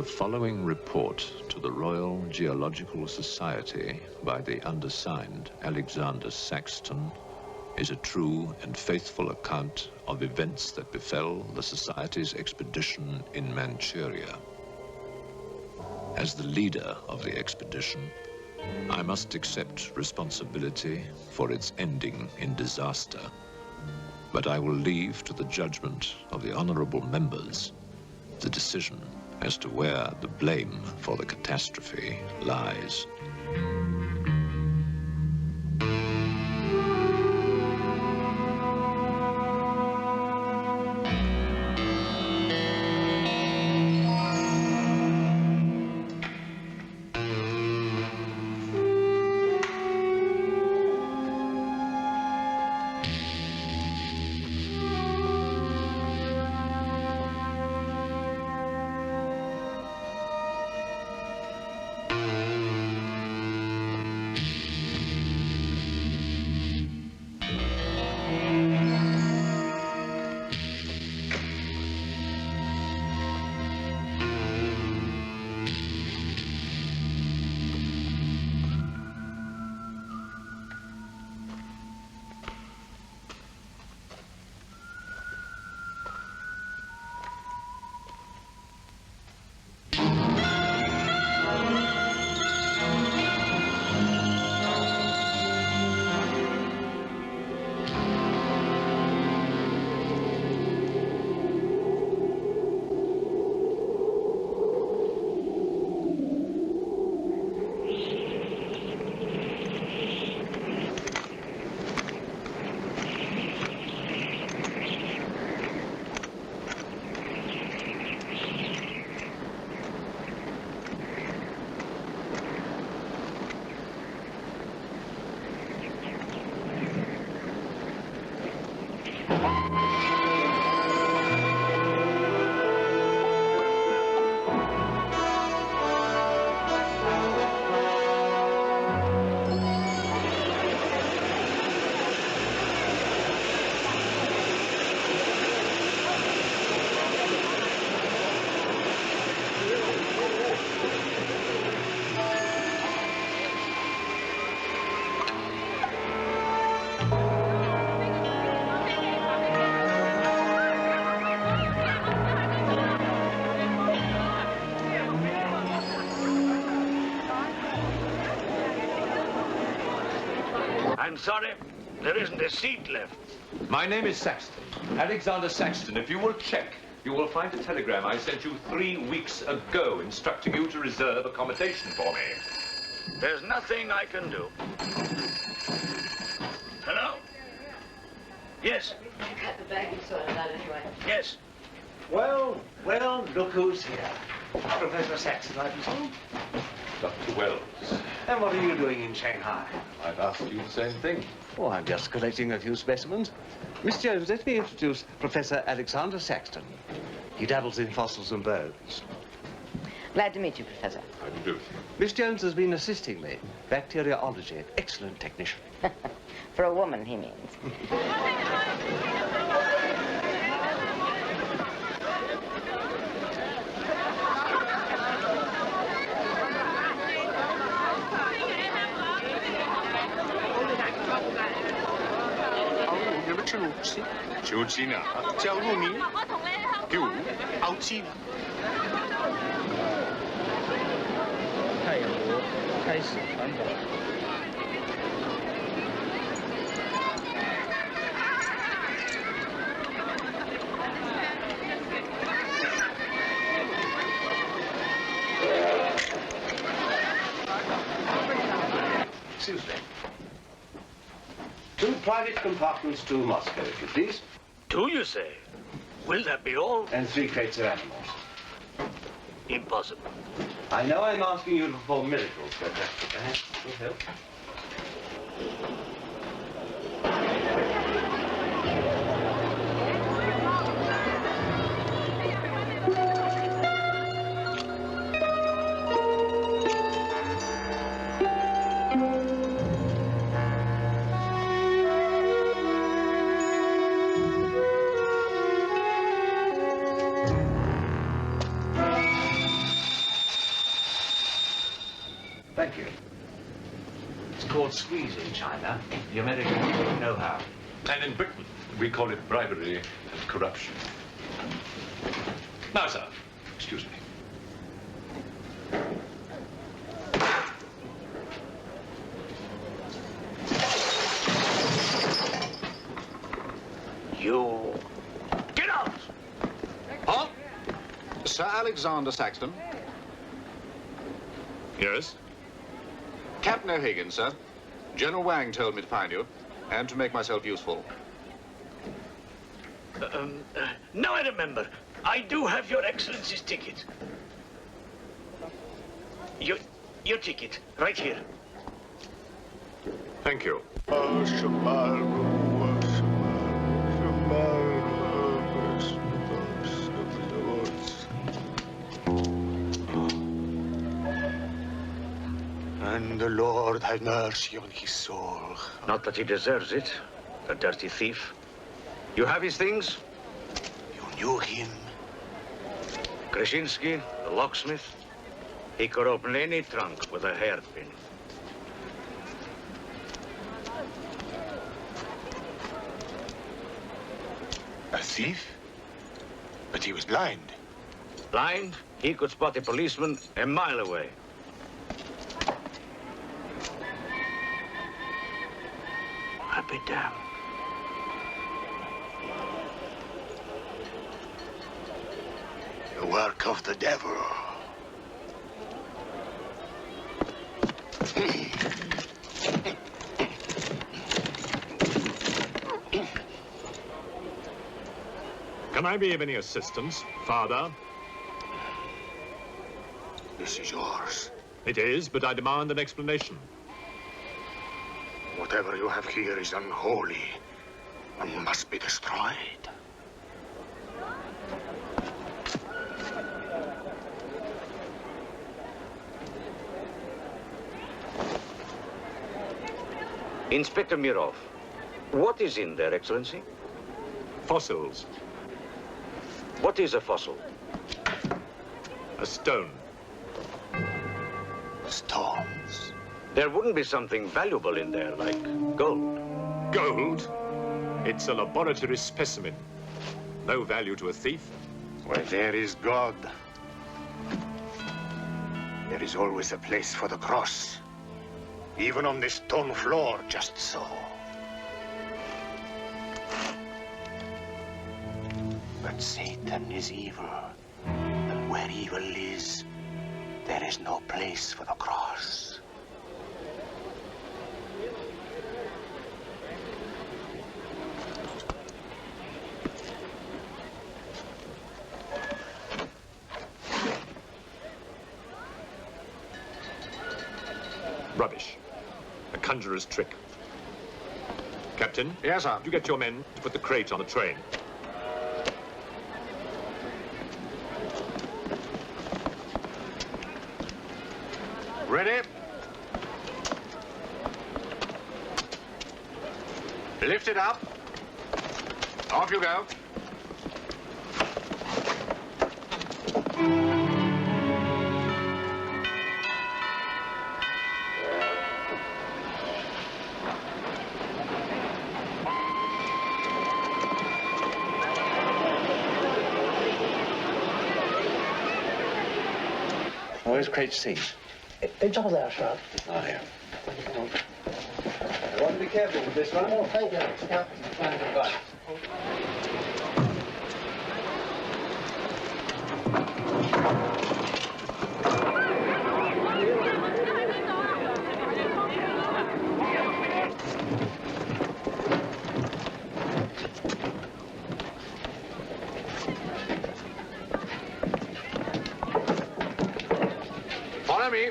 The following report to the Royal Geological Society by the undersigned Alexander Saxton is a true and faithful account of events that befell the Society's expedition in Manchuria. As the leader of the expedition, I must accept responsibility for its ending in disaster, but I will leave to the judgment of the honorable members the decision as to where the blame for the catastrophe lies. I'm sorry, there isn't a seat left. My name is Saxton, Alexander Saxton. If you will check, you will find a telegram I sent you 3 weeks ago instructing you to reserve accommodation for me. There's nothing I can do. Hello? Yes. Cut the bag, you sorted that anyway. Yes. Well, look who's here. Professor Saxton, I presume? Dr. Wells. And what are you doing in Shanghai? I've asked you the same thing. Oh, I'm just collecting a few specimens. Miss Jones, let me introduce Professor Alexander Saxton. He dabbles in fossils and bones. Glad to meet you, Professor. How do you do? Miss Jones has been assisting me. Bacteriology, excellent technician. For a woman, he means.求知呢，叫入名，叫奧知。太阳国开始传导。Excuse me. 2 private compartments to Moscow, if you please. 2, you say? Will that be all? And 3 crates of animals. Impossible. I know I'm asking you to perform miracles, but perhaps it will help. Thank you. It's called squeeze in China. The Americans don't know how. And in Britain, we call it bribery and corruption. Now, sir, excuse me. You... Get out! Huh? Sir Alexander Saxton? Yes? Captain O'Hagan, sir. General Wang told me to find you, and to make myself useful. Now I remember. I do have your Excellency's ticket. Your ticket, right here. Thank you. And the Lord have mercy on his soul. Not that he deserves it, the dirty thief. You have his things? You knew him? Krasinski, the locksmith. He could open any trunk with a hairpin. A thief? But he was blind. Blind, he could spot a policeman a mile away. I'll be damned. The work of the devil. Can I be of any assistance, Father? This is yours. It is, but I demand an explanation. Whatever you have here is unholy and must be destroyed. Inspector Mirov, what is in there, Excellency? Fossils. What is a fossil? A stone. Stones. There wouldn't be something valuable in there, like gold. Gold? It's a laboratory specimen. No value to a thief. Where there is God, there is always a place for the cross. Even on this stone floor, just so. But Satan is evil. And where evil is, there is no place for the cross. Rubbish. A conjurer's trick. Captain? Yes, sir. You get your men to put the crate on the train. Ready? Lift it up. Off you go. Where's crate C? 被罩在上。 Oh, here. I want to be careful with this one. Oh, thank you. Yeah. Follow me.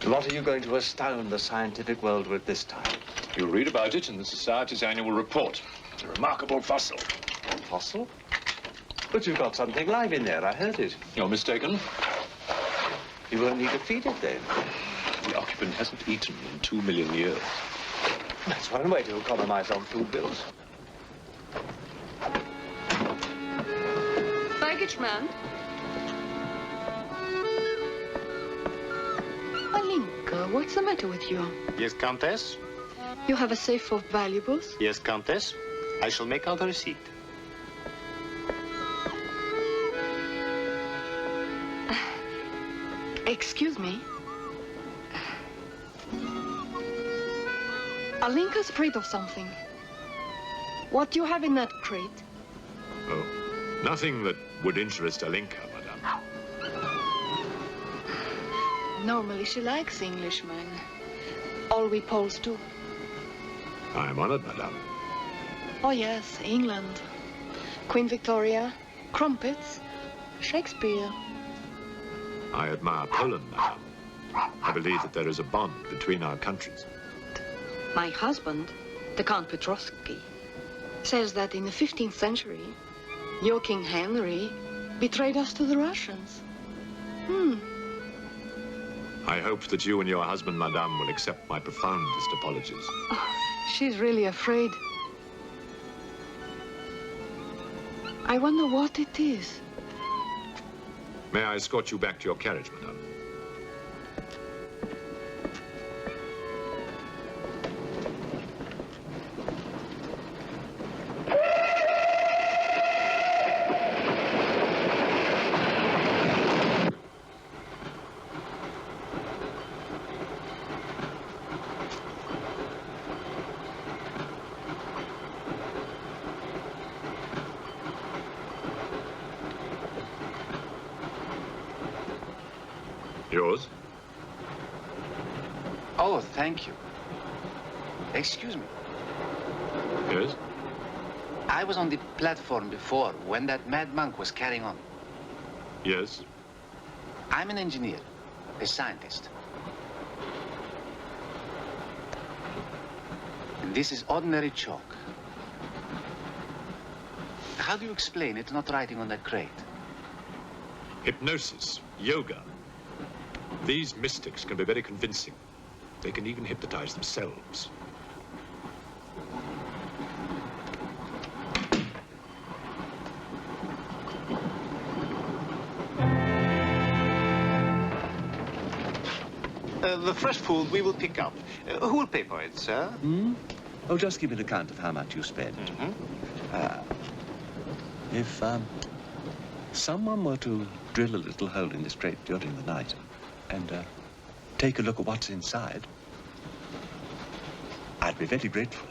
What are you going to astound the scientific world with this time? You'll read about it in the Society's annual report. It's a remarkable fossil. Fossil? But you've got something live in there, I heard it. You're mistaken. You won't need to feed it then. The occupant hasn't eaten in 2 million years. That's one way to economize on food bills. Baggage man. Alinka, what's the matter with you? Yes, Countess? You have a safe full of valuables? Yes, Countess. I shall make out a receipt. Excuse me. Alinka's afraid of something. What do you have in that crate? Oh, nothing that would interest Alinka, madame. Normally she likes Englishmen. All we Poles do. I am honored, madame. Oh yes, England. Queen Victoria, crumpets, Shakespeare. I admire Poland, madame. I believe that there is a bond between our countries. My husband, the Count Petrovsky, says that in the 15th century, your King Henry betrayed us to the Russians. I hope that you and your husband, madame, will accept my profoundest apologies. Oh, she's really afraid. I wonder what it is. May I escort you back to your carriage, madame? Yours? Oh, thank you. Excuse me. Yes? I was on the platform before when that mad monk was carrying on. Yes? I'm an engineer, a scientist. And this is ordinary chalk. How do you explain it not writing on that crate? Hypnosis, yoga. These mystics can be very convincing. They can even hypnotize themselves. The fresh food we will pick up. Who will pay for it, sir? Oh, just give an account of how much you spent. If someone were to drill a little hole in this crate during the night and take a look at what's inside, I'd be very grateful.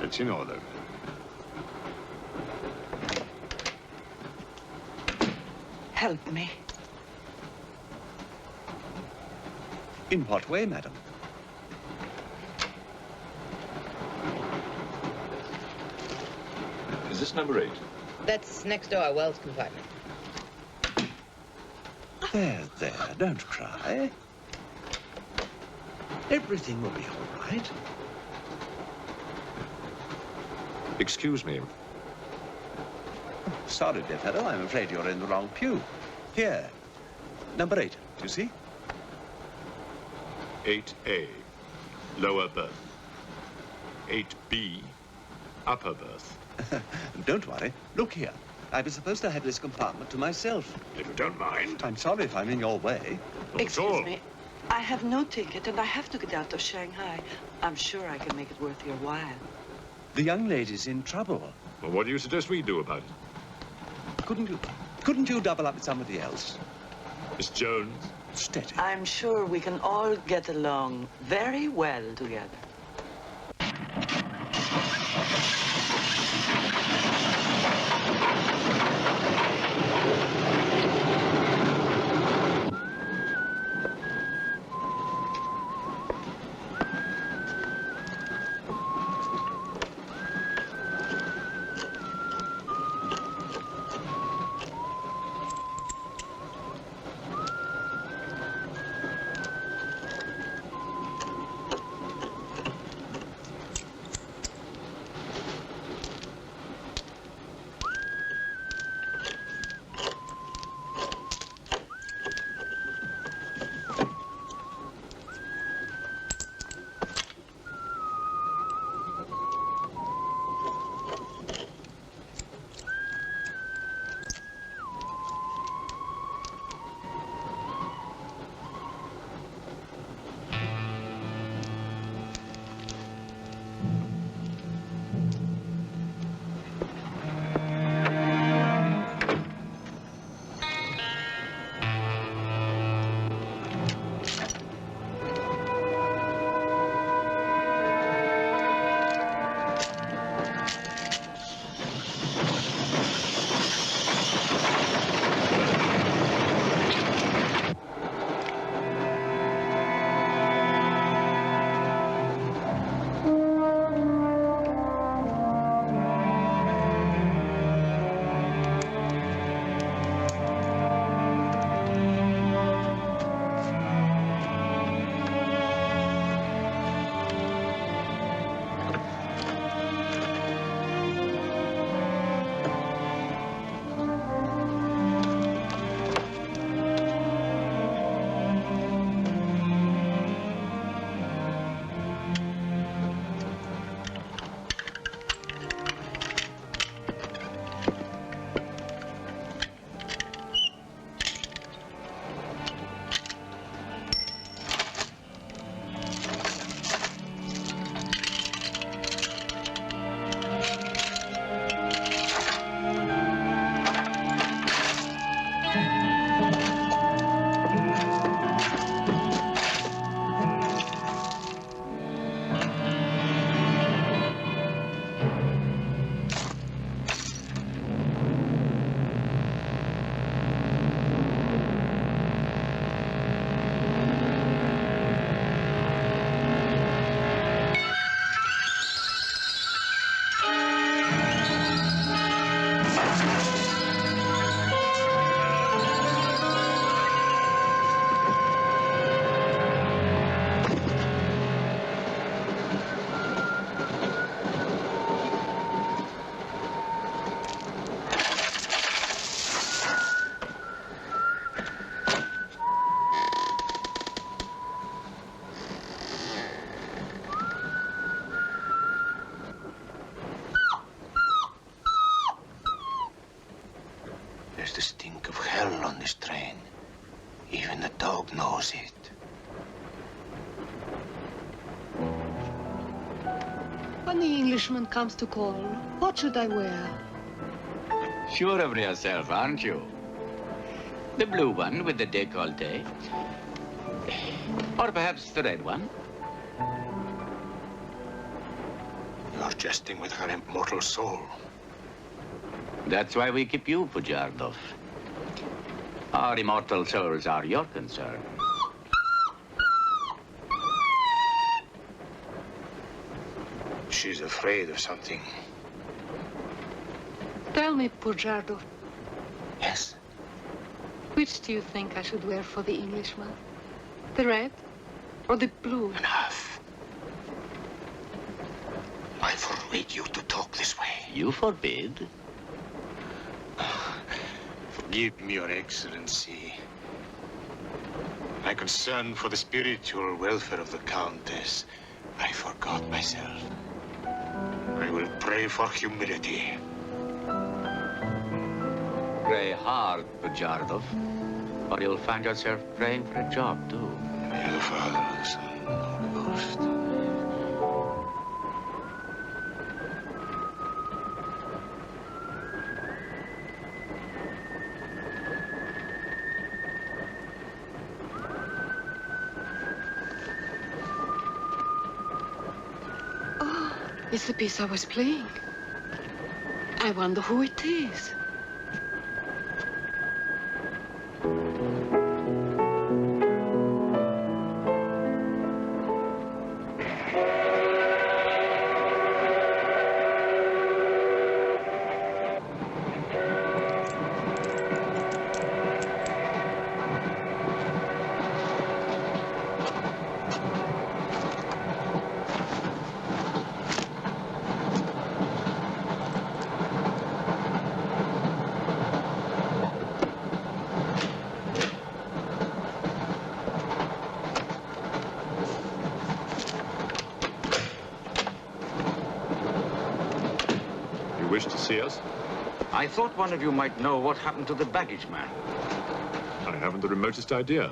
It's in order. Help me. In what way, madam? Is this number 8? That's next door, Wells compartment. There, don't cry. Everything will be all right. Excuse me. Sorry, dear fellow, I'm afraid you're in the wrong pew. Here, number 8, do you see? 8A, lower berth. 8B, upper berth. Don't worry. Look here. I was supposed to have this compartment to myself. If you don't mind. I'm sorry if I'm in your way. Excuse me. I have no ticket and I have to get out of Shanghai. I'm sure I can make it worth your while. The young lady's in trouble. Well, what do you suggest we do about it? Couldn't you double up with somebody else? Miss Jones? Steady. I'm sure we can all get along very well together. Even the dog knows it. When the Englishman comes to call, what should I wear? Sure of yourself, aren't you? The blue one with the décolleté. Or perhaps the red one. You're jesting with her immortal soul. That's why we keep you, Pujardov. Our immortal souls are your concern. She's afraid of something. Tell me, Pujardov, Yes? which do you think I should wear for the Englishman? The red or the blue? Enough. I forbid you to talk this way. You forbid? Forgive me, Your Excellency. My concern for the spiritual welfare of the Countess, I forgot myself. I will pray for humility. Pray hard, Pujardov, or you'll find yourself praying for a job, too. In the name of the Father, the Son, and the Holy Ghost. Oh, it's the piece I was playing. I wonder who it is. Wish to see us? I thought one of you might know what happened to the baggage man. I haven't the remotest idea.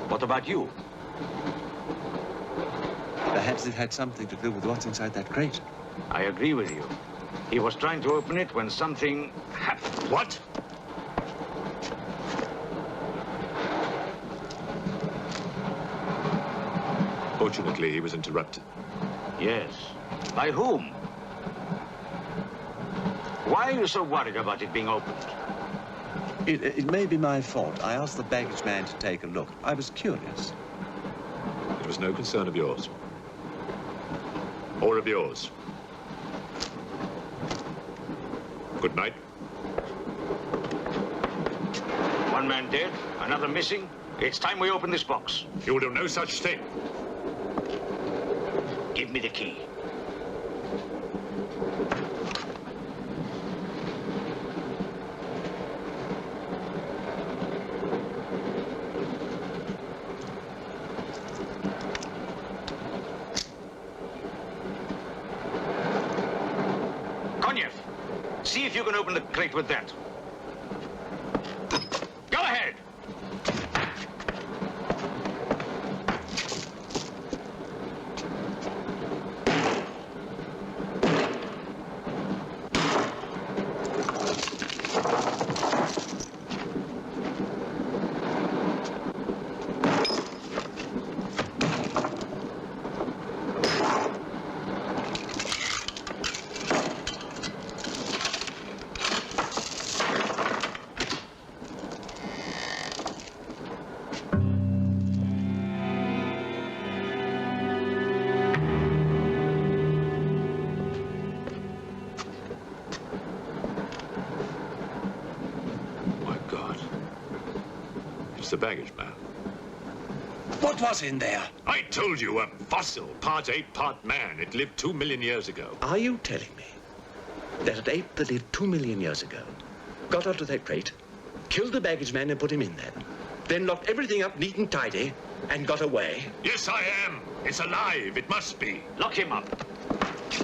What about you? Perhaps it had something to do with what's inside that crate. I agree with you. He was trying to open it when something happened. What? Fortunately, he was interrupted. Yes. By whom? Why are you so worried about it being opened? It may be my fault. I asked the baggage man to take a look. I was curious. It was no concern of yours. Or of yours. Good night. One man dead, another missing. It's time we open this box. You will do no such thing. Give me the key. See if you can open the crate with that. Go ahead. It's the baggage man. What was in there? I told you, a fossil, part ape, part man. It lived 2 million years ago. Are you telling me that an ape that lived 2 million years ago got onto that crate, killed the baggage man and put him in there, then locked everything up neat and tidy and got away? Yes, I am. It's alive. It must be. Lock him up.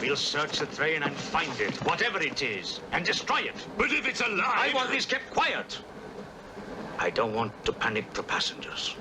We'll search the train and find it, whatever it is, and destroy it. But if it's alive... I want this kept quiet. I don't want to panic the passengers.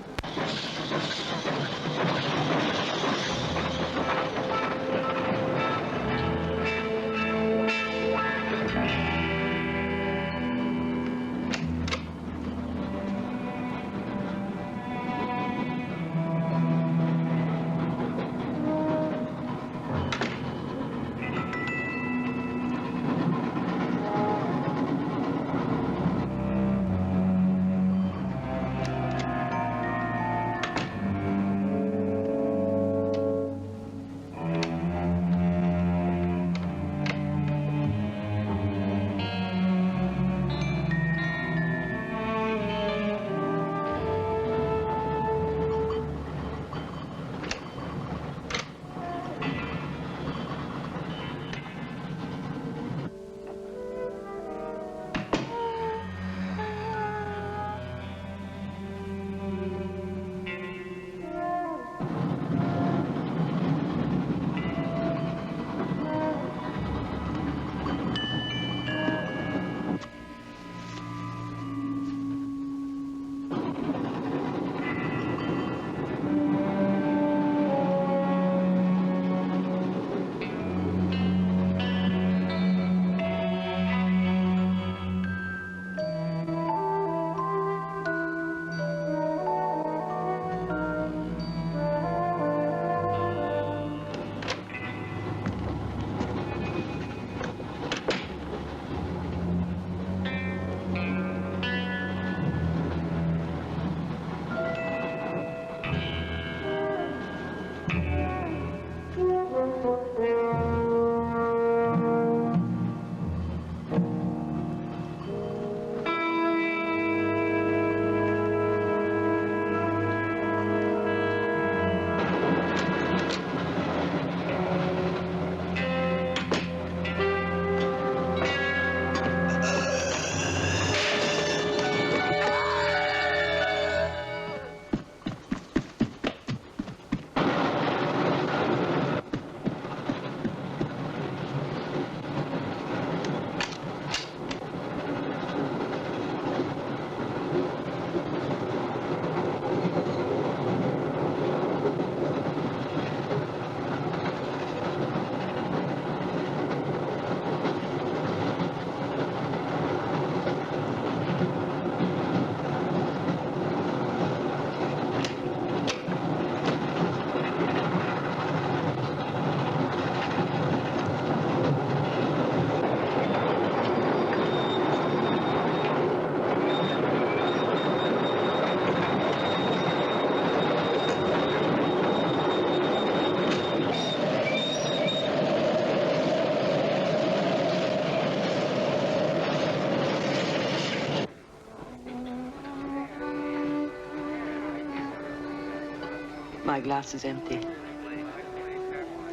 My glass is empty.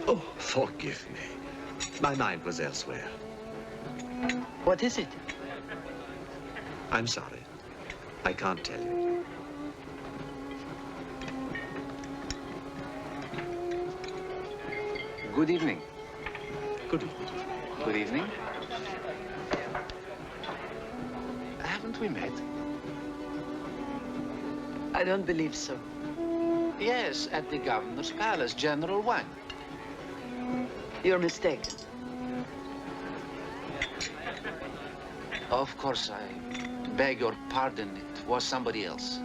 Oh, forgive me. My mind was elsewhere. What is it? I'm sorry. I can't tell you. Good evening. Good evening. Good evening. Haven't we met? I don't believe so. Yes, at the governor's palace, General Wang. You're mistaken. Of course, I beg your pardon. It was somebody else.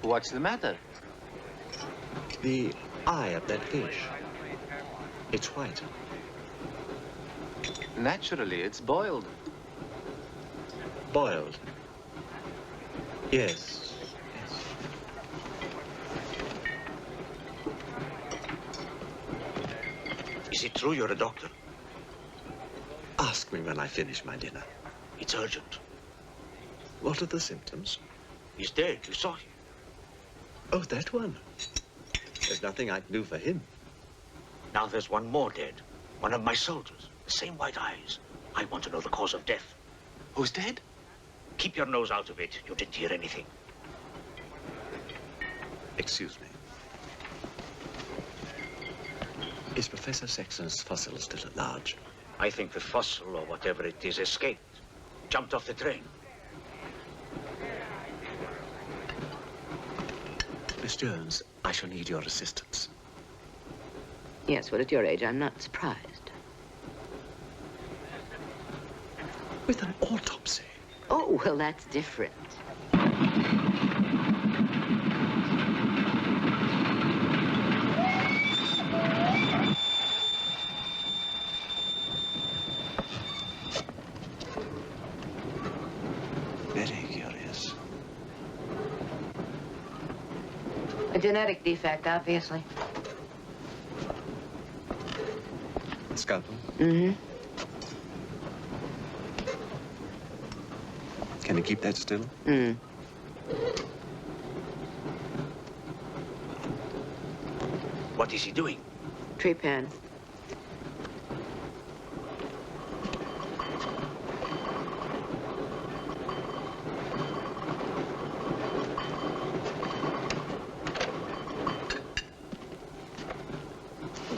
What's the matter? The eye of that fish. It's white. Naturally, it's boiled. Boiled. Yes. Is it true you're a doctor? Ask me when I finish my dinner. It's urgent. What are the symptoms? He's dead. You saw him. Oh, that one. There's nothing I can do for him. Now there's one more dead. One of my soldiers. The same white eyes. I want to know the cause of death. Who's dead? Keep your nose out of it. You didn't hear anything. Excuse me. Is Professor Sexton's fossil still at large? I think the fossil, or whatever it is, escaped. Jumped off the train. Miss Jones, I shall need your assistance. Yes, well, at your age, I'm not surprised. With an autopsy? Oh, well, that's different. Very curious. A genetic defect, obviously. Scalpel? Mm-hmm. Can you keep that still? Mm. What is he doing? Tree pan.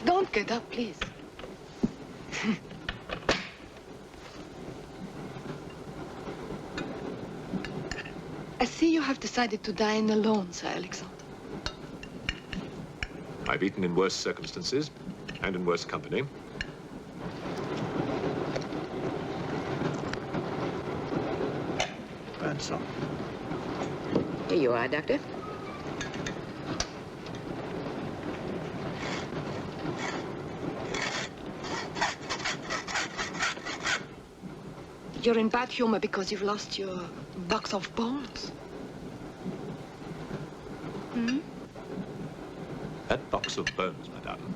Don't get up, please. I see you have decided to dine alone, Sir Alexander. I've eaten in worse circumstances and in worse company. Burn some. Here you are, Doctor. You're in bad humor because you've lost your box of bones. Hmm? That box of bones, madame,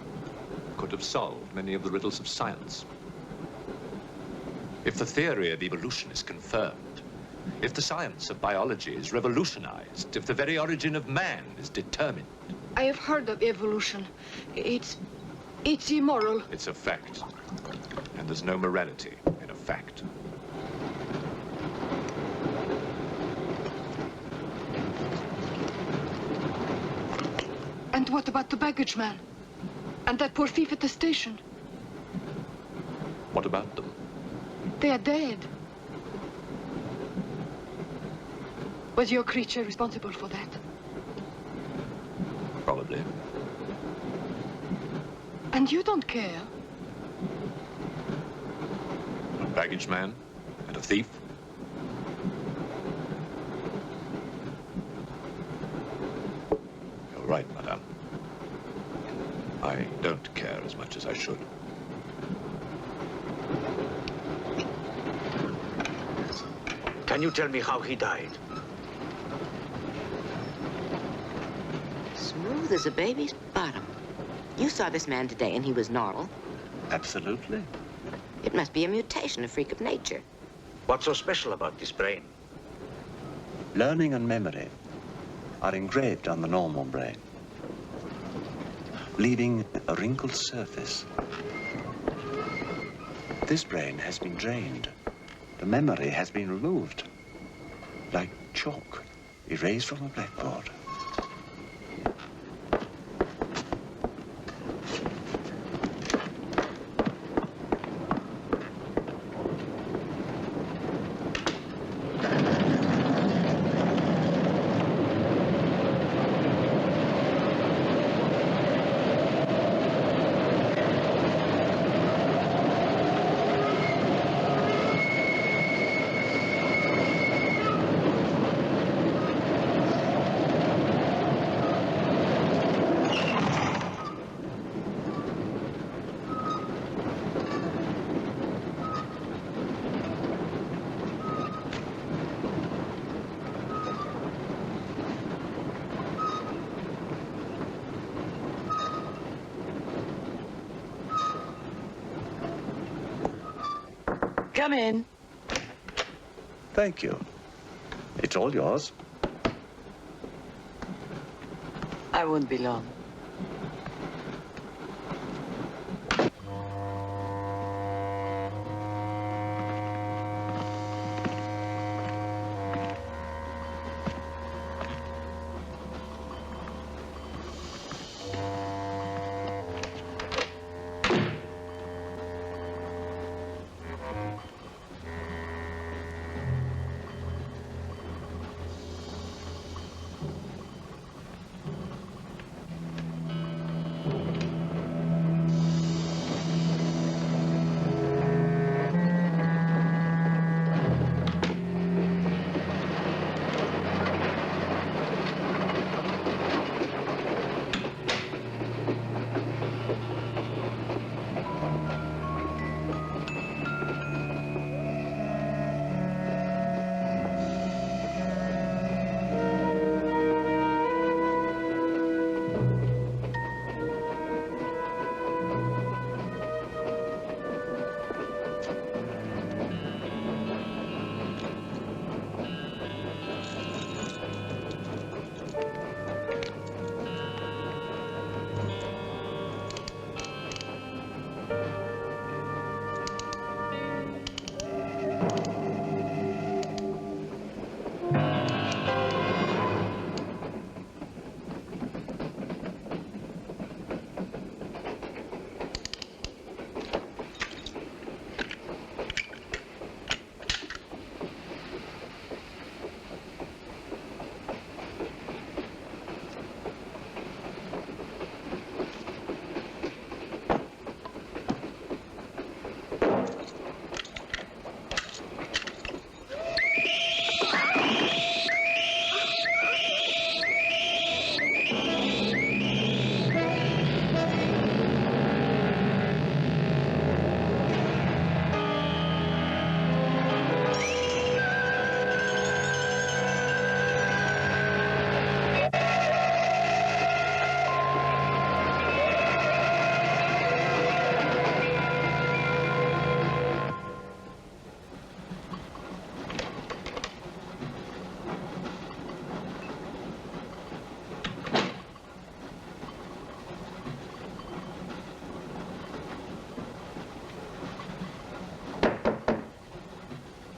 could have solved many of the riddles of science. If the theory of evolution is confirmed, if the science of biology is revolutionized, if the very origin of man is determined. I have heard of evolution. It's immoral. It's a fact. And there's no morality in a fact. And what about the baggage man? And that poor thief at the station? What about them? They are dead. Was your creature responsible for that? Probably. And you don't care? A baggage man and a thief? You're right, madame. I don't care as much as I should. Can you tell me how he died? Smooth as a baby's bottom. You saw this man today and he was normal. Absolutely. It must be a mutation, a freak of nature. What's so special about this brain? Learning and memory are engraved on the normal brain, leaving a wrinkled surface. This brain has been drained. The memory has been removed, like chalk erased from a blackboard. Come in. Thank you. It's all yours. I won't be long.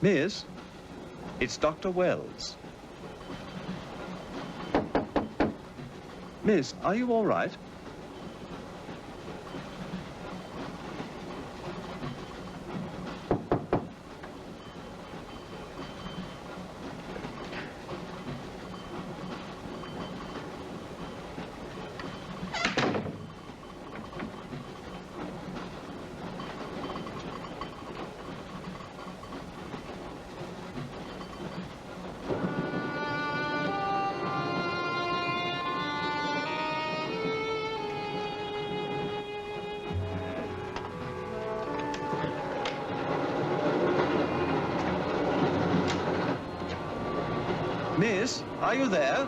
Miss, it's Dr. Wells. Miss, are you all right? Miss, are you there?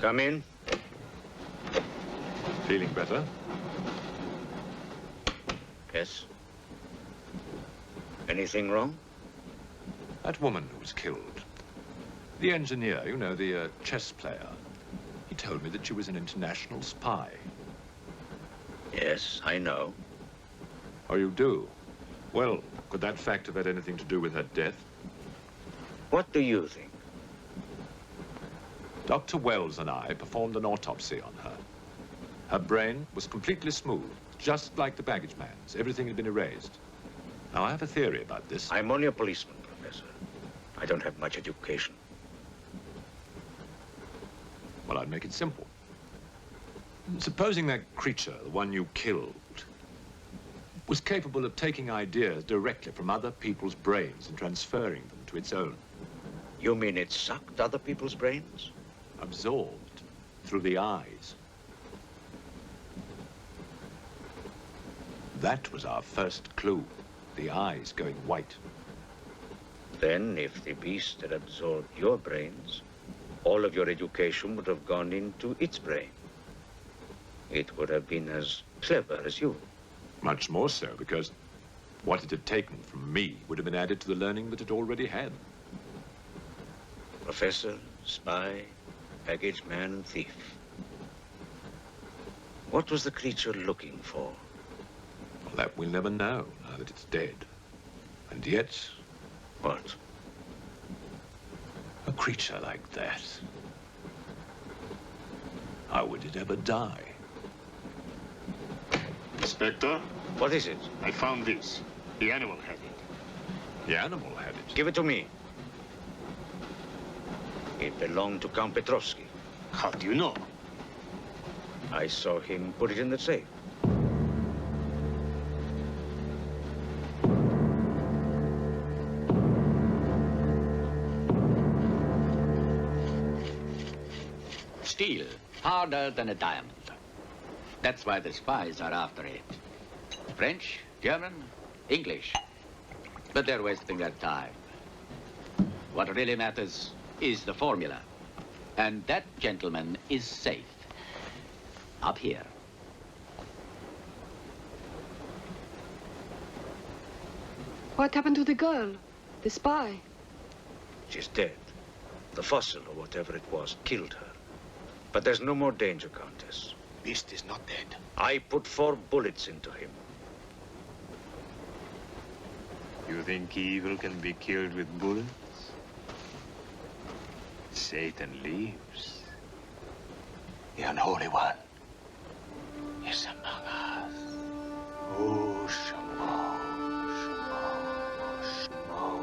Come in. Feeling better? Yes. Anything wrong? That woman who was killed. The engineer, you know, the chess player. He told me that she was an international spy. Yes, I know. Oh, you do? Well, could that fact have had anything to do with her death? What do you think? Dr. Wells and I performed an autopsy on her. Her brain was completely smooth, just like the baggage man's. Everything had been erased. Now, I have a theory about this. I'm only a policeman, Professor. I don't have much education. Well, I'd make it simple. Supposing that creature, the one you killed, was capable of taking ideas directly from other people's brains and transferring them to its own. You mean it sucked other people's brains? Absorbed through the eyes. That was our first clue, the eyes going white. Then, if the beast had absorbed your brains, all of your education would have gone into its brain. It would have been as clever as you. Much more so, because what it had taken from me would have been added to the learning that it already had. Professor, spy, baggage man, and thief. What was the creature looking for? Well, that we'll never know, now that it's dead. And yet... What? A creature like that. How would it ever die? Inspector? What is it? I found this. The animal had it. The animal had it? Give it to me. It belonged to Count Petrovsky. How do you know? I saw him put it in the safe. steel, harder than a diamond. That's why the spies are after it. French, German, English. But they're wasting their time. What really matters is the formula. And that, gentleman, is safe. Up here. What happened to the girl? The spy? She's dead. The fossil, or whatever it was, killed her. But there's no more danger, Countess. Beast is not dead. I put 4 bullets into him. You think evil can be killed with bullets? Satan lives. The unholy one is among us. Oh, Shamo, Shamo, Shamo.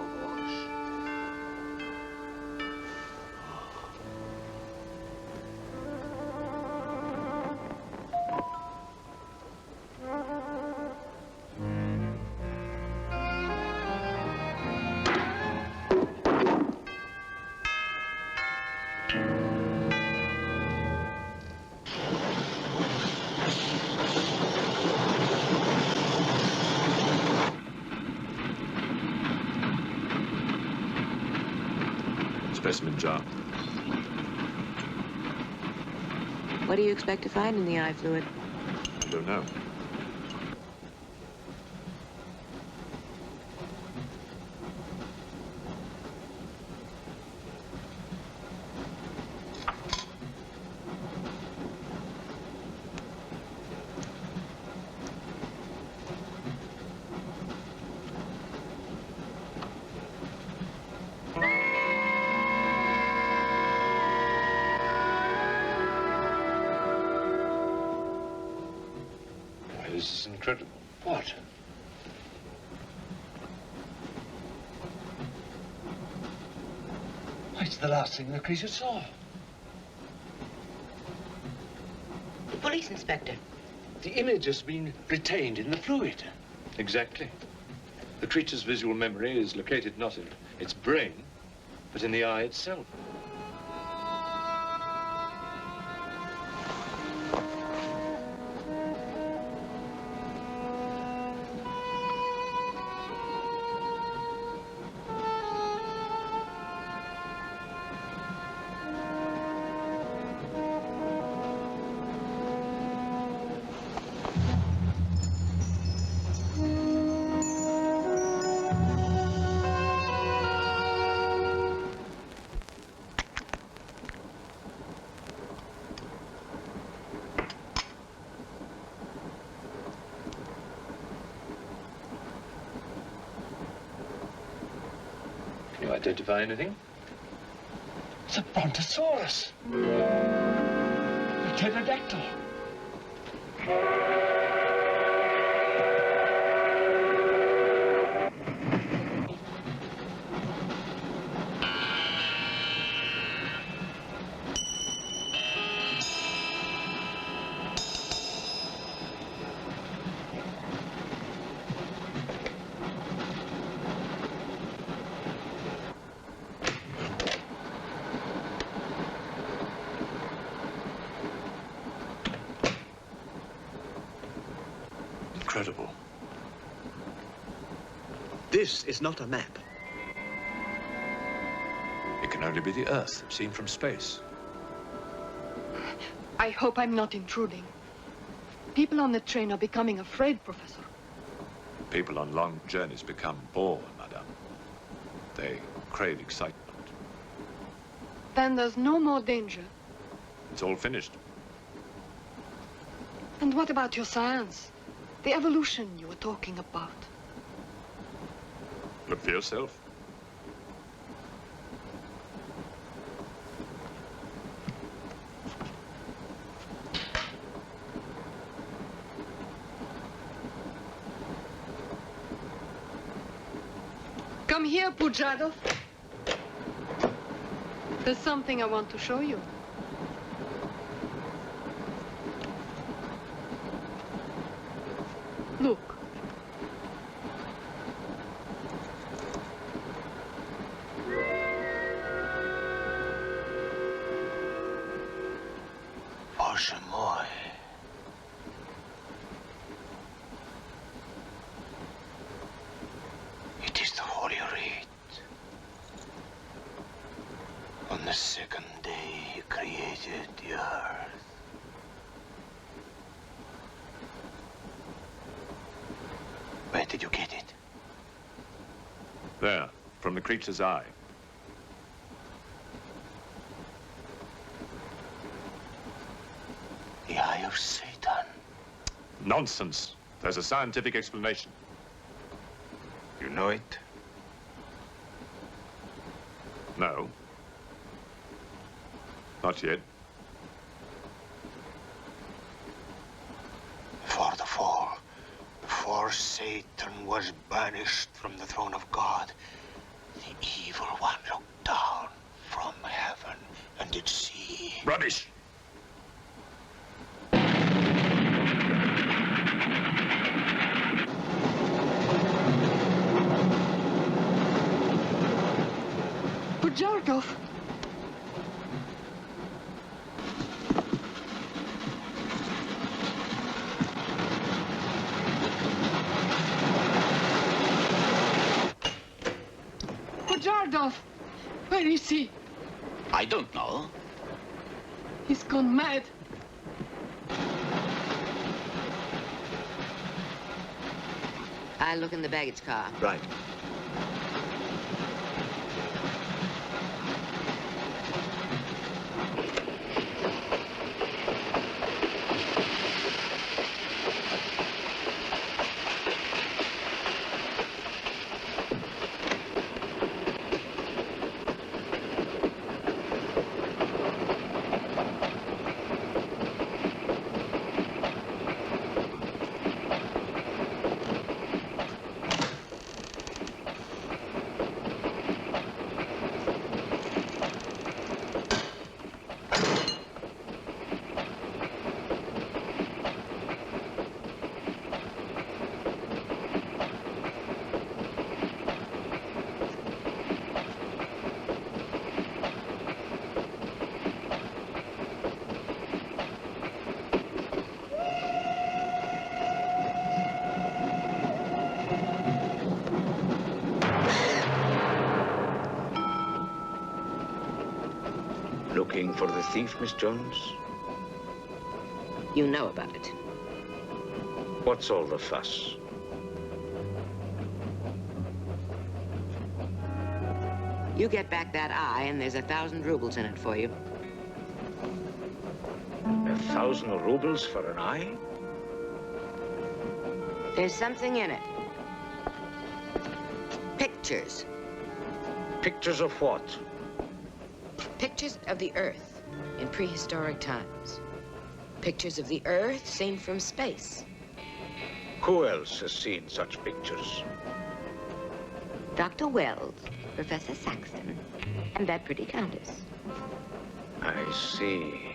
Specimen jar. What do you expect to find in the eye fluid? I don't know. This is incredible. What? It's the last thing the creature saw. The police inspector. The image has been retained in the fluid. Exactly. The creature's visual memory is located not in its brain, but in the eye itself. Can you identify anything? It's a brontosaurus. A pterodactyl. Incredible. This is not a map. It can only be the Earth, seen from space. I hope I'm not intruding. People on the train are becoming afraid, Professor. People on long journeys become bored, madame. They crave excitement. Then there's no more danger. It's all finished. And what about your science? The evolution you were talking about. Look for yourself. Come here, Pujado. There's something I want to show you. Look. Shamoy. It is the Holy Rite. On the second day, he created the earth. Where did you get it? There, from the creature's eye. The eye of Satan. Nonsense. There's a scientific explanation. You know it? No. Not yet. For the fall, before Satan was banished from the throne of God, the evil one looked down from heaven and did see. Rubbish! Jarkov. Pujardov, where is he? I don't know. He's gone mad. I'll look in the baggage car. Right. Looking for the thief, Miss Jones? You know about it. What's all the fuss? You get back that eye, and there's 1,000 rubles in it for you. 1,000 rubles for an eye? There's something in it. Pictures. Pictures of what? Pictures of the Earth in prehistoric times. Pictures of the Earth seen from space. Who else has seen such pictures? Dr. Wells, Professor Saxton, and that pretty countess. I see.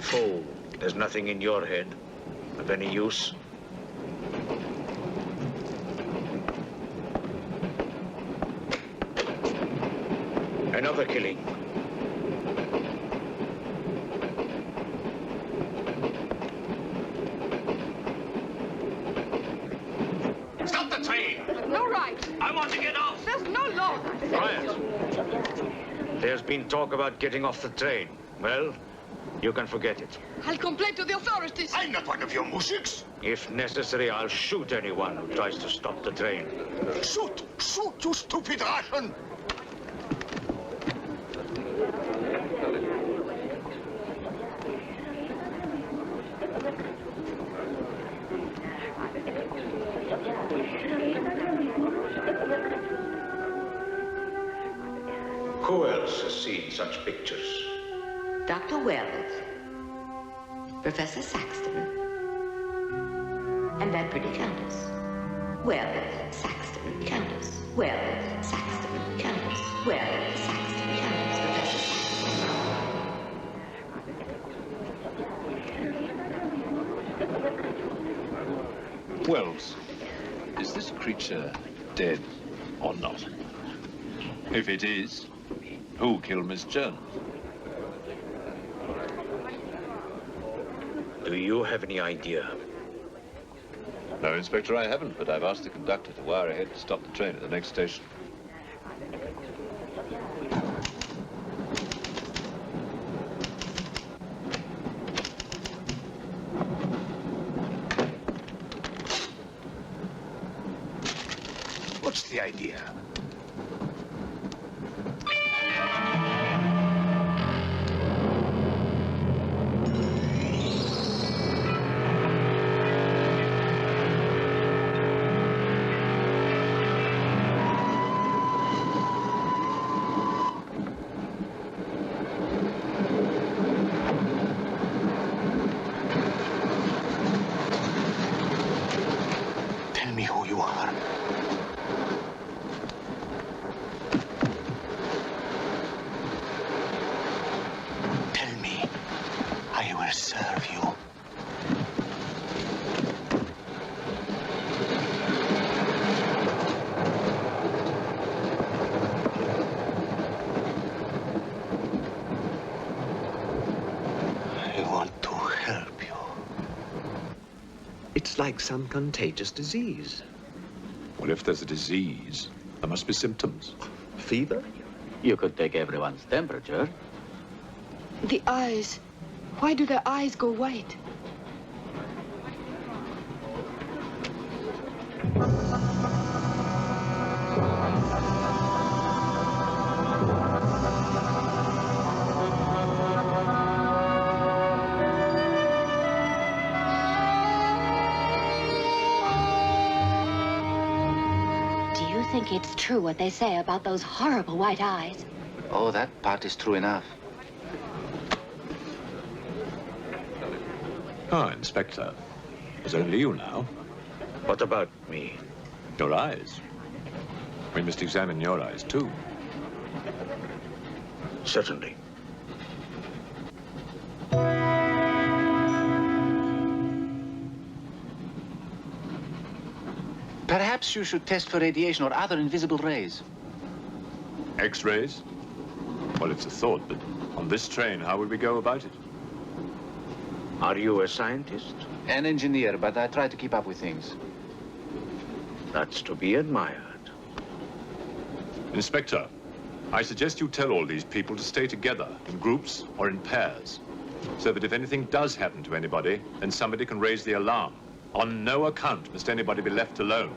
Fool, there's nothing in your head of any use. Another killing. no right. I want to get off. There's no law. Quiet. There's been talk about getting off the train. Well, you can forget it. I'll complain to the authorities. I'm not one of your musics. If necessary, I'll shoot anyone who tries to stop the train. Shoot! Shoot, you stupid Russian! Who else has seen such pictures? Dr. Wells, Professor Saxton, and that pretty countess. Wells, Saxton, countess. Wells, Saxton, countess. Wells, Saxton, countess. Professor Saxton. Wells, is this creature dead or not? If it is, who killed Miss Jones? Do you have any idea? No, Inspector, I haven't, but I've asked the conductor to wire ahead to stop the train at the next station. What's the idea? Tell me who you are. Tell me. I will serve you. I want to help you. It's like some contagious disease. Well, if there's a disease, there must be symptoms. Fever? You could take everyone's temperature. The eyes. Why do their eyes go white? Do you think it's true what they say about those horrible white eyes? Oh, that part is true enough. Ah, Inspector. It's only you now. What about me? Your eyes. We must examine your eyes, too. Certainly. Perhaps you should test for radiation or other invisible rays. X-rays? Well, it's a thought, but on this train, how would we go about it? Are you a scientist? An engineer, but I try to keep up with things. That's to be admired. Inspector, I suggest you tell all these people to stay together, in groups or in pairs, so that if anything does happen to anybody, then somebody can raise the alarm. On no account must anybody be left alone.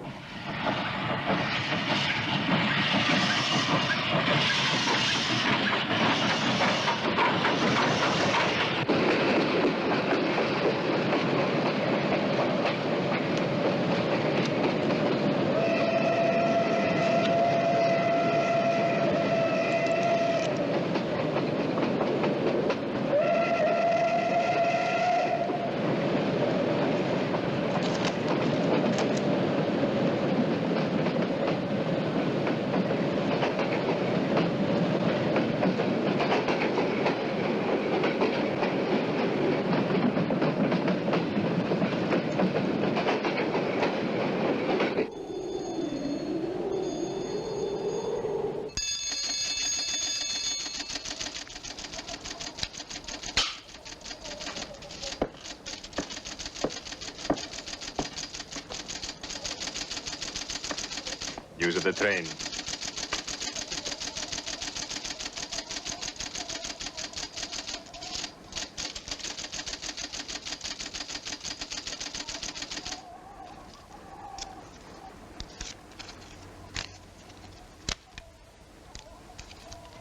News of the train.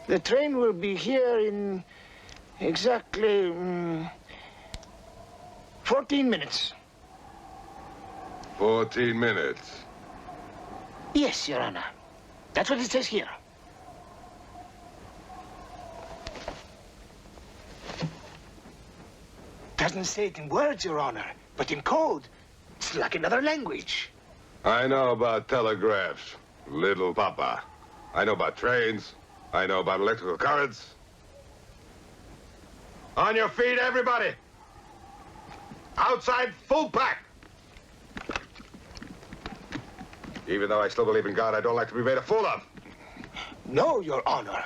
The train will be here in exactly 14 minutes. 14 minutes. Yes, Your Honor. That's what it says here. Doesn't say it in words, Your Honor, but in code. It's like another language. I know about telegraphs, little papa. I know about trains. I know about electrical currents. On your feet, everybody. Outside, full pack. Even though I still believe in God, I don't like to be made a fool of. No, Your Honor.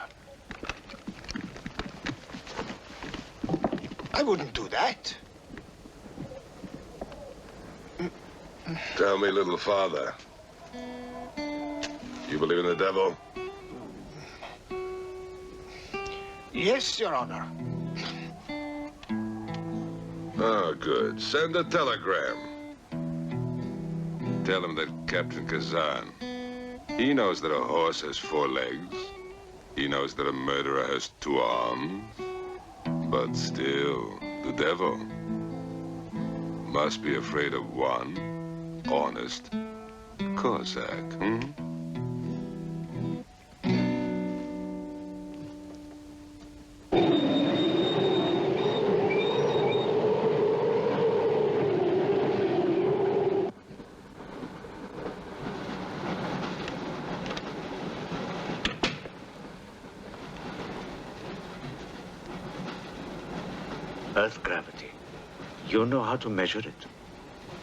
I wouldn't do that. Tell me, little father. You believe in the devil? Yes, Your Honor. Oh, good. Send a telegram. Tell him that Captain Kazan, he knows that a horse has 4 legs. He knows that a murderer has 2 arms. But still, the devil must be afraid of one honest Cossack, hmm? Earth gravity. You know how to measure it?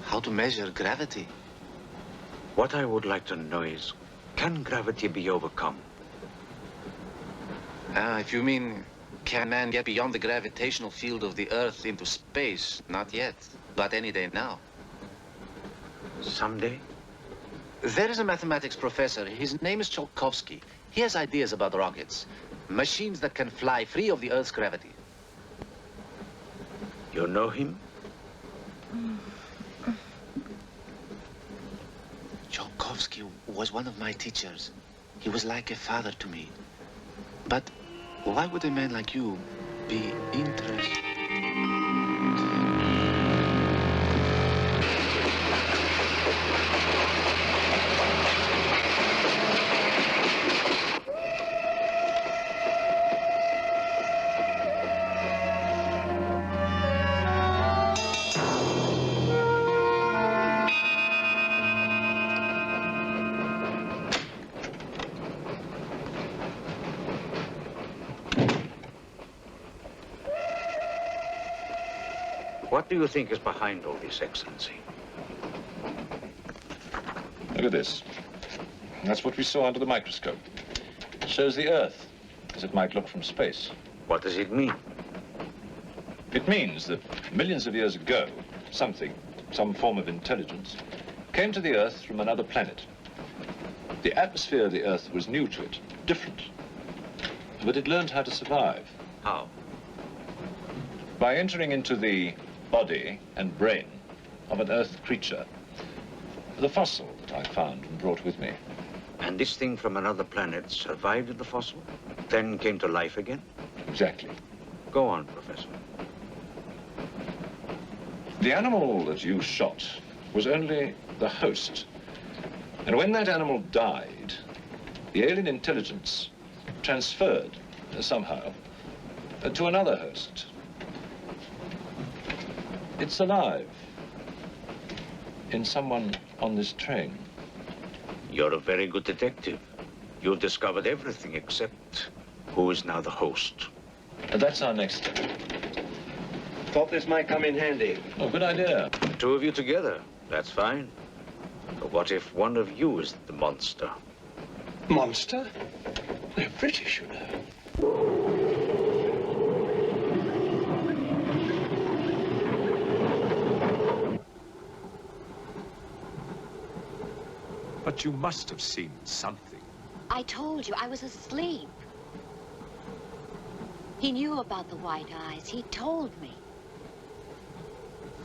How to measure gravity? What I would like to know is, can gravity be overcome? If you mean, can man get beyond the gravitational field of the Earth into space? Not yet, but any day now. Someday? There is a mathematics professor. His name is Tsiolkovsky. He has ideas about rockets. Machines that can fly free of the Earth's gravity. You know him? Tsiolkovsky was one of my teachers. He was like a father to me. But why would a man like you be interested? What do you think is behind all this, Excellency? Look at this. That's what we saw under the microscope. It shows the Earth as it might look from space. What does it mean? It means that millions of years ago, something, some form of intelligence, came to the Earth from another planet. The atmosphere of the Earth was new to it, different. But it learned how to survive. How? By entering into the body and brain of an Earth creature. The fossil that I found and brought with me. And this thing from another planet survived in the fossil, then came to life again? Exactly. Go on, Professor. The animal that you shot was only the host. And when that animal died, the alien intelligence transferred somehow to another host. It's alive in someone on this train. You're a very good detective. You've discovered everything except who is now the host. And that's our next step. Thought this might come in handy. Oh, good idea. The 2 of you together, that's fine. But what if one of you is the monster? Monster? They're British, you know. But you must have seen something. I told you I was asleep. He knew about the white eyes. He told me.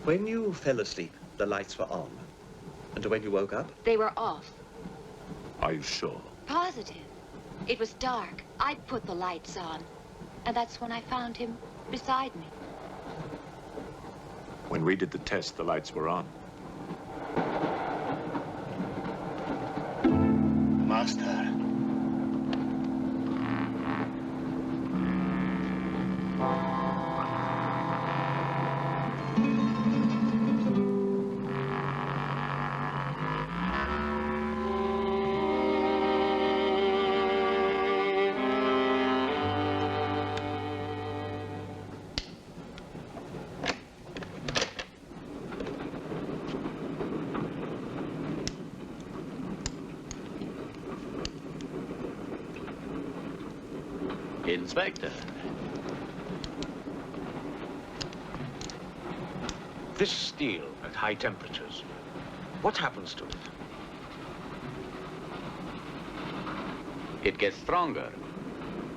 When you fell asleep, the lights were on. And when you woke up? They were off. Are you sure? Positive. It was dark. I'd put the lights on. And that's when I found him beside me. When we did the test, the lights were on. Master. Inspector. This steel at high temperatures, what happens to it? It gets stronger.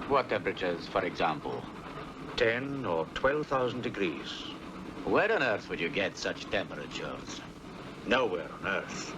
What temperatures, for example? 10 or 12,000 degrees. Where on earth would you get such temperatures? Nowhere on earth.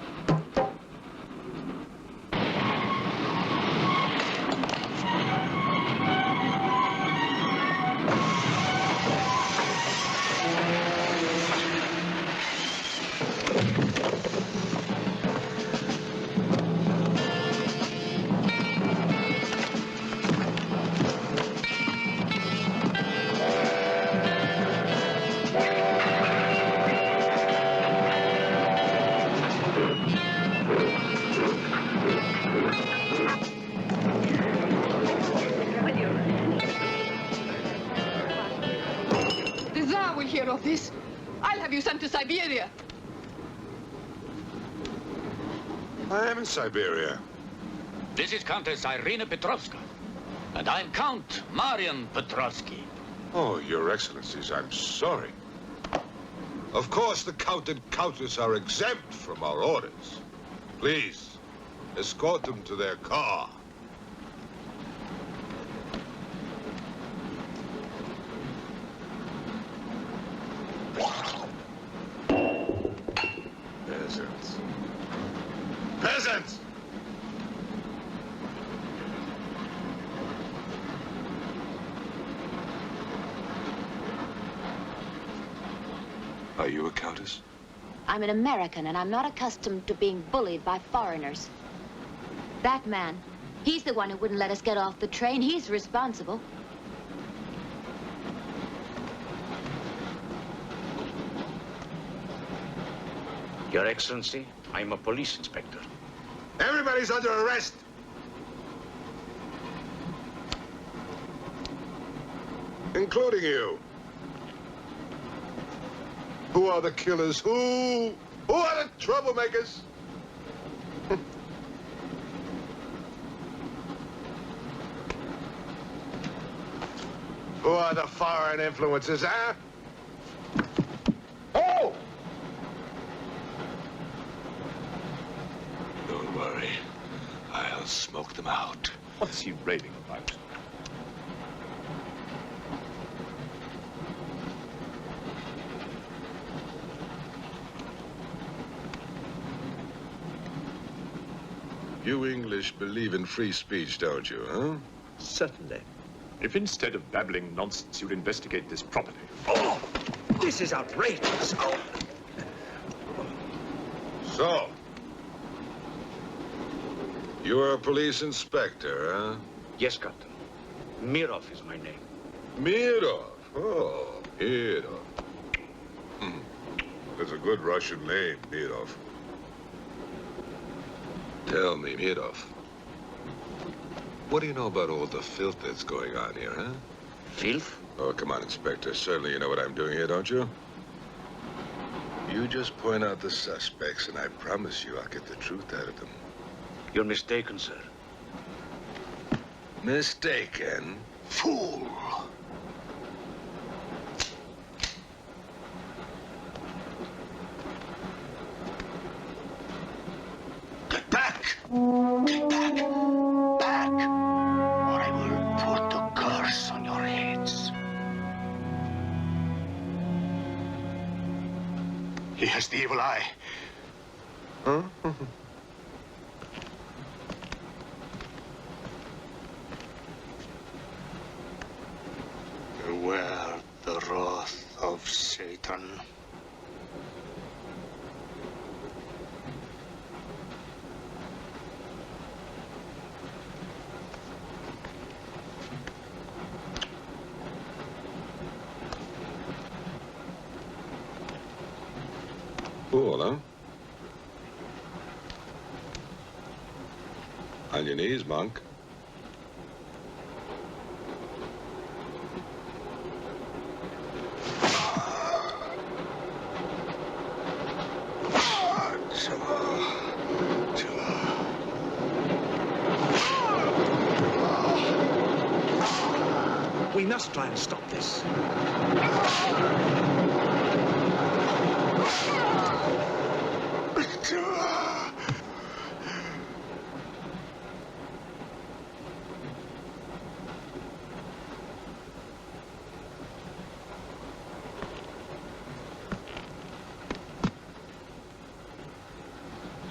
Of this, I'll have you sent to Siberia. I am in Siberia. This is Countess Irina Petrovska, and I'm Count Marian Petrovsky. Oh, Your Excellencies, I'm sorry. Of course, the Count and Countess are exempt from our orders. Please, escort them to their car. Peasants. Peasants! Are you a countess? I'm an American, and I'm not accustomed to being bullied by foreigners. That man, he's the one who wouldn't let us get off the train. He's responsible. Your Excellency, I'm a police inspector. Everybody's under arrest! Including you. Who are the killers? Who are the troublemakers? Who are the foreign influences, huh? Oh! Don't worry. I'll smoke them out. What's he raving about? You English believe in free speech, don't you, huh? Certainly. If instead of babbling nonsense, you'd investigate this properly. Oh! This is outrageous! Oh! So, you are a police inspector, huh? Yes, Captain. Mirov is my name. Mirov? Oh, Mirov. That's a good Russian name, Mirov. Tell me, Mirov, what do you know about all the filth that's going on here, huh? Filth? Oh, come on, Inspector. Certainly you know what I'm doing here, don't you? You just point out the suspects, and I promise you I'll get the truth out of them. You're mistaken, sir. Mistaken? Fool! Get back! has the evil eye. Huh? Beware the wrath of Satan. Cool, huh? On your knees, monk. We must try and stop this.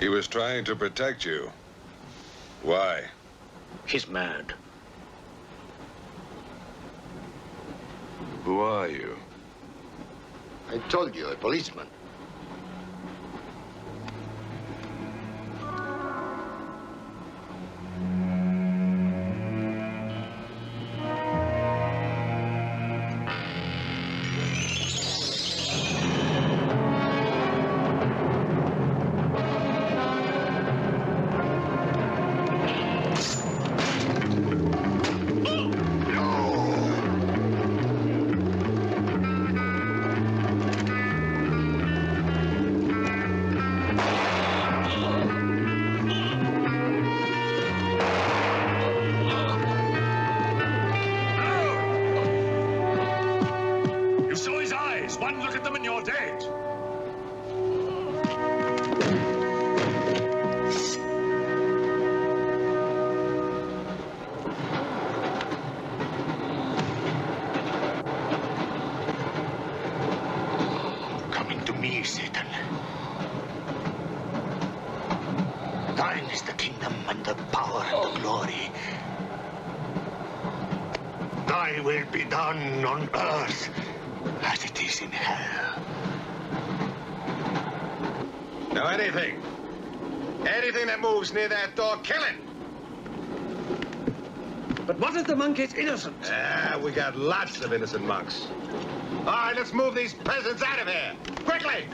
He was trying to protect you. Why? He's mad. Who are you? I told you, a policeman. On earth as it is in hell. Now anything that moves near that door, kill it. But what if the monk is innocent? We got lots of innocent monks. All right, let's move these peasants out of here. Quickly!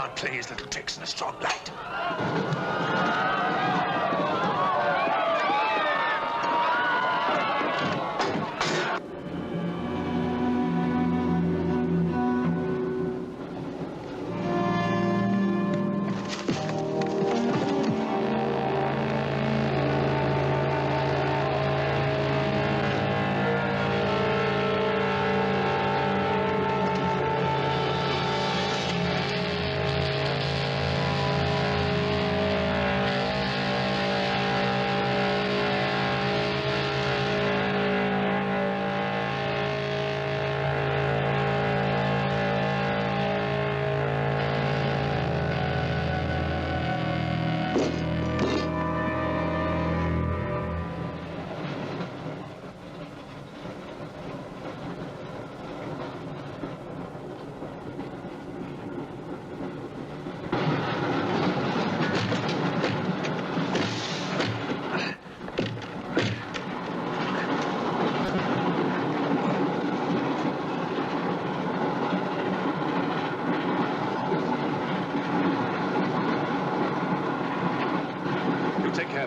can't play his little tricks in a strong light.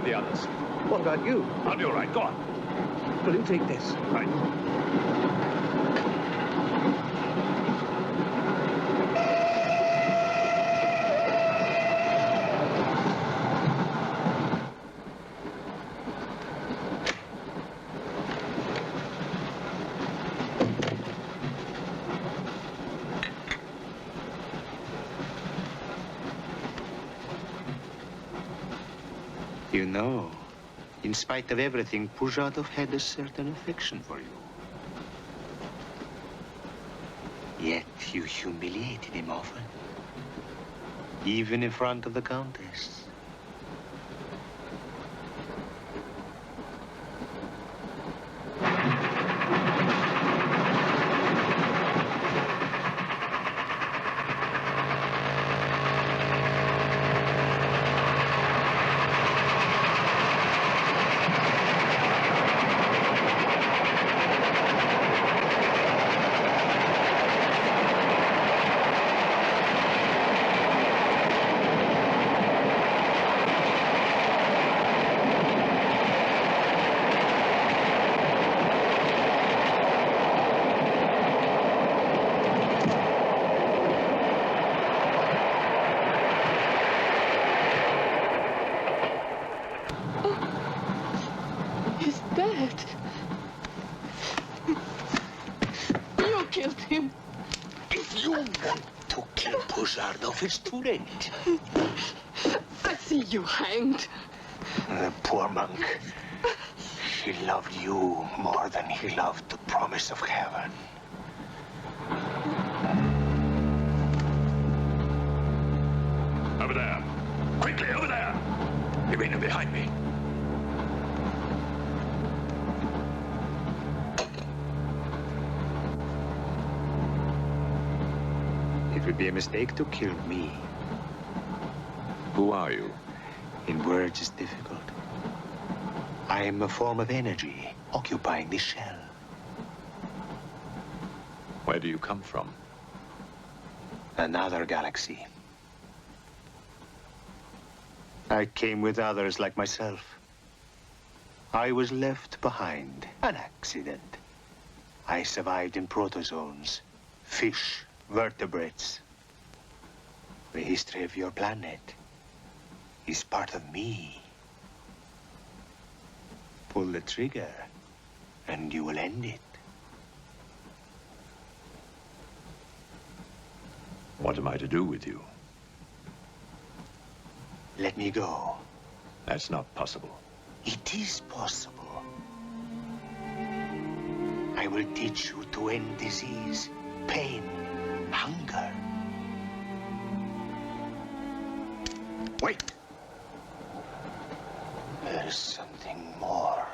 The others. What about you? I'll be all right. Go on. Will you take this? Right. You know, in spite of everything, Pujatov had a certain affection for you. Yet you humiliated him often, even in front of the Countess. It's too late. I see you hanged. The poor monk. He loved you more than he loved the promise of heaven. Over there. Quickly, over there. You mean behind me? It would be a mistake to kill me. Who are you? In words, it's difficult. I am a form of energy occupying this shell. Where do you come from? Another galaxy. I came with others like myself. I was left behind. An accident. I survived in protozoans, fish, vertebrates. The history of your planet is part of me. Pull the trigger, and you will end it. What am I to do with you? Let me go. That's not possible. It is possible. I will teach you to end disease, pain, hunger. Wait. There's something more.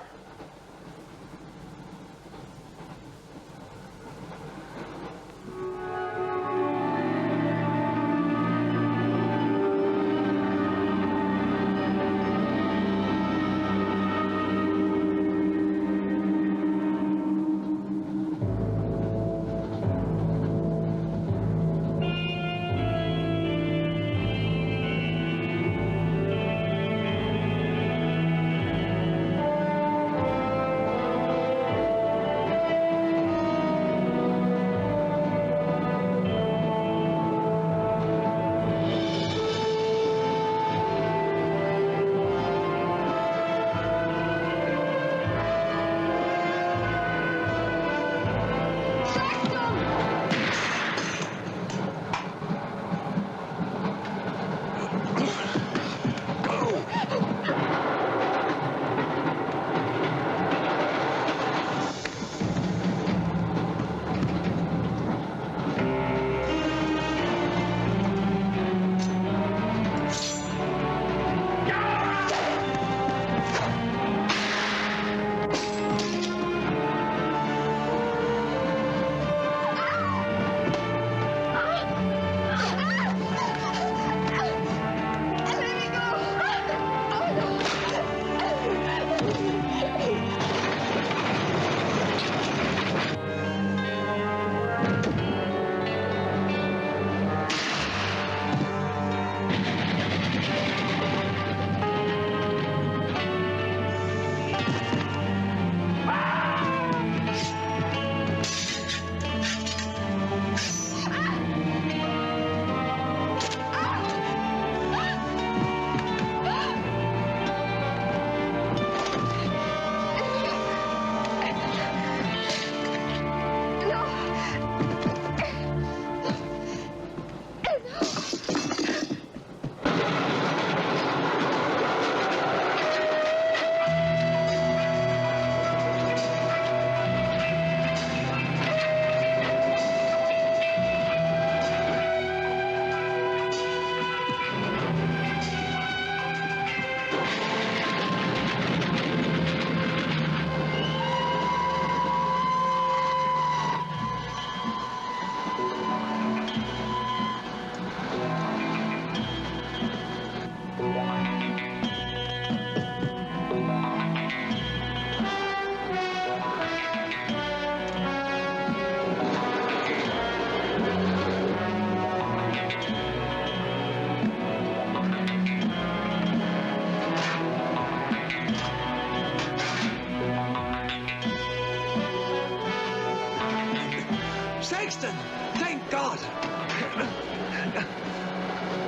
Saxton! Thank God!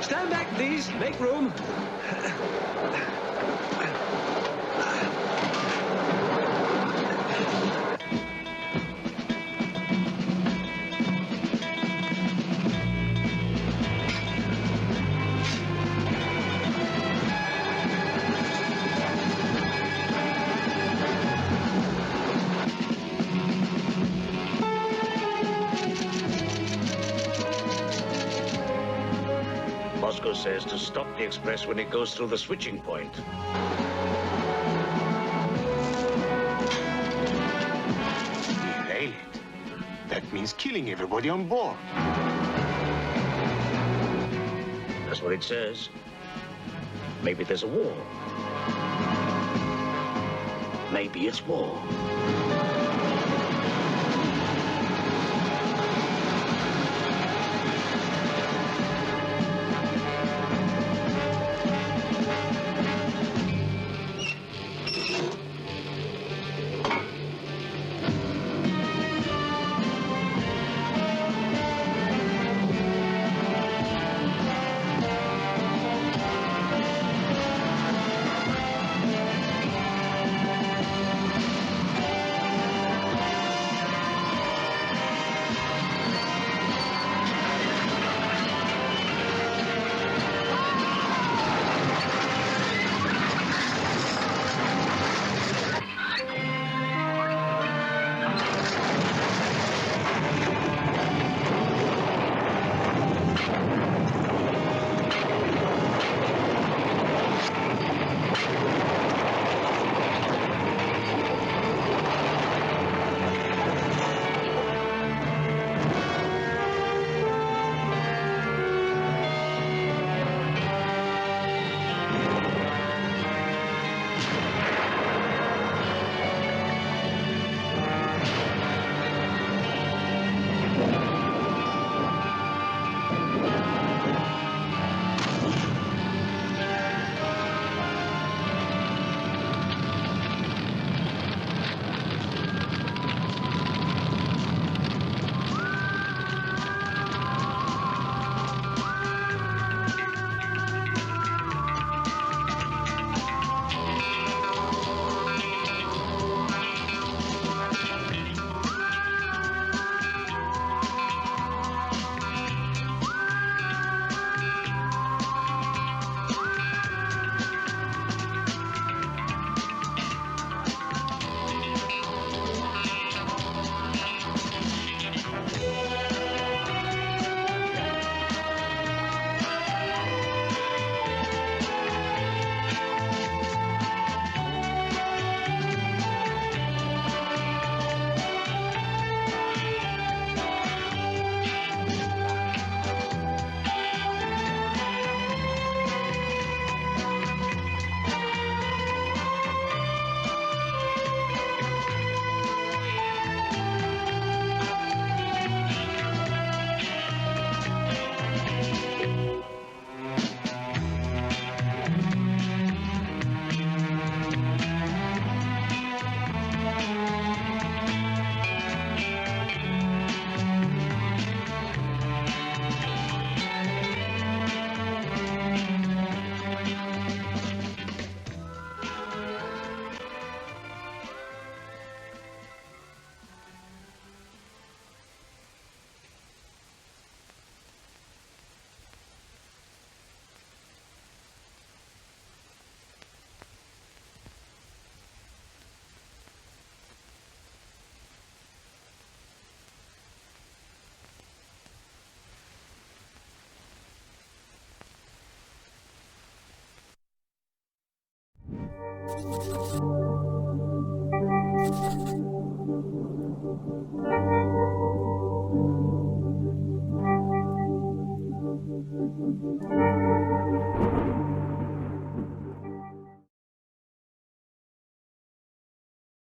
Stand back, please. Make room. Moscow says to stop the express when it goes through the switching point. Derail it. That means killing everybody on board. That's what it says. Maybe there's a war. Maybe it's war.